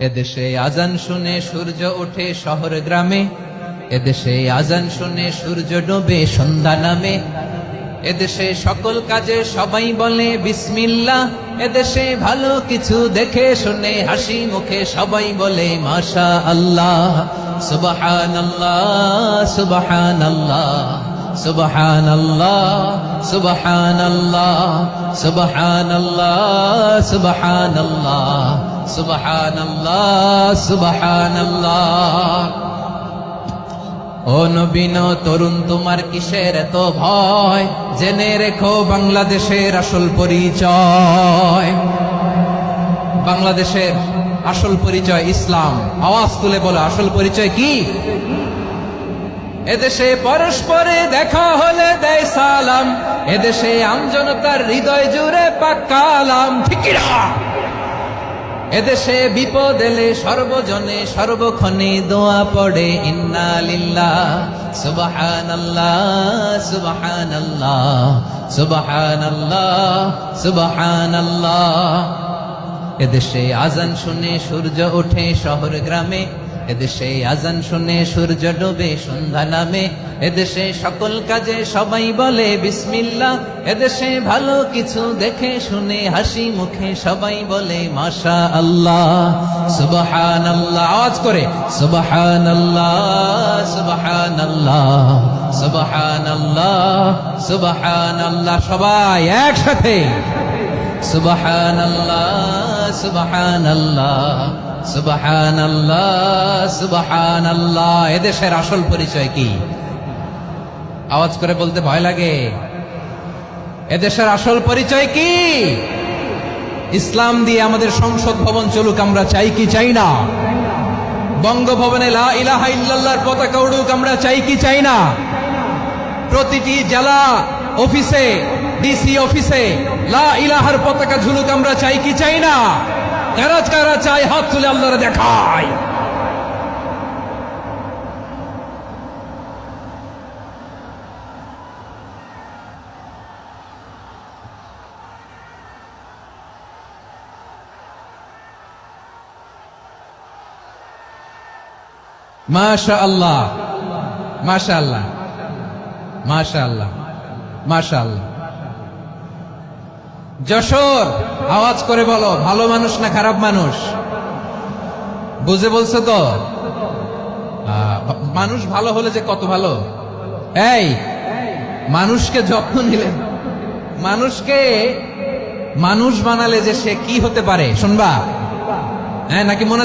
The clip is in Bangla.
এদেশে আজান শুনে সূর্য ওঠে শহর গ্রামে, এদেশে আজান শুনে সূর্য ডোবে সন্ধ্যা নামে। এদেশে সকল কাজে সবাই বলে বিসমিল্লাহ, এদেশে ভালো কিছু দেখে শুনে হাসি মুখে সবাই বলে মাশা আল্লাহ। সুবহানাল্লাহ সুবহানাল্লাহ সুবহানাল্লাহ সুবহানাল্লাহ সুবহানাল্লাহ সুবহানাল্লাহ সুবহানাল্লাহ সুবহানাল্লাহ। ও নবীন তরুণ তোমার কিসের এত ভয়, জেনে রেখো বাংলাদেশের আসল পরিচয়। বাংলাদেশের আসল পরিচয় ইসলাম। আওয়াজ তুলে বলো আসল পরিচয় কি? এদেশে পরস্পরে দেখা হলে দেয় সালাম, এদেশে আমজনতার হৃদয় জুড়ে পাক্কা আলাম। ঠিক না? এদেশে বিপদ এলে সর্বজনে সর্বক্ষণে দোয়া পড়ে ইন্না লিল্লাহ সুবহানাল্লাহ সুবহানাল্লাহ সুবহানাল্লাহ সুবহানাল্লাহ। এদেশে আজান শুনে সূর্য ওঠে শহর গ্রামে, এদেশে আজান শুনে সূর্য ডোবে সন্ধ্যা নামে। এদেশে সকল কাজে সবাই বলে বিসমিল্লাহ, এদেশে ভালো কিছু দেখে শুনে হাসি মুখে সবাই বলে মাশা আল্লাহ। সুবহানাল্লাহ, আওয়াজ করে সুবহানাল্লাহ সুবহানাল্লাহ সুবহানাল্লাহ সুবহানাল্লাহ। সবাই একসাথে সুবহানাল্লাহ সুবহানাল্লাহ সুবহানাল্লাহ সুবহানাল্লাহ। এদেশের আসল পরিচয় কি? আওয়াজ করে বলতে ভয় লাগে। এদেশের আসল পরিচয় কি? ইসলাম দিয়ে আমাদের সংসদ ভবন চলুক, আমরা চাই কি চাই না? বঙ্গভবনে লা ইলাহা ইল্লাল্লাহর পতাকা উড়ুক, আমরা চাই কি চাই না? প্রতিটি জেলা অফিসে, ডিসি অফিসে লা ইলাহার পতাকা ঝুলুক, আমরা চাই কি চাই না? কারা কারা চাই হাত তুলে আল্লাহরে দেখায়। মাশাআল্লাহ মাশাআল্লাহ মাশাআল্লাহ মাশাআল্লাহ। যশোর, আওয়াজ করে বলো ভালো মানুষ না খারাপ মানুষ? বুঝে বলছো তো? মানুষ ভালো হলে যে কত ভালো। এই মানুষকে যত্ন নিলে, মানুষকে মানুষ বানালে যে সে কি হতে পারে শুনবা? হ্যাঁ নাকি মনে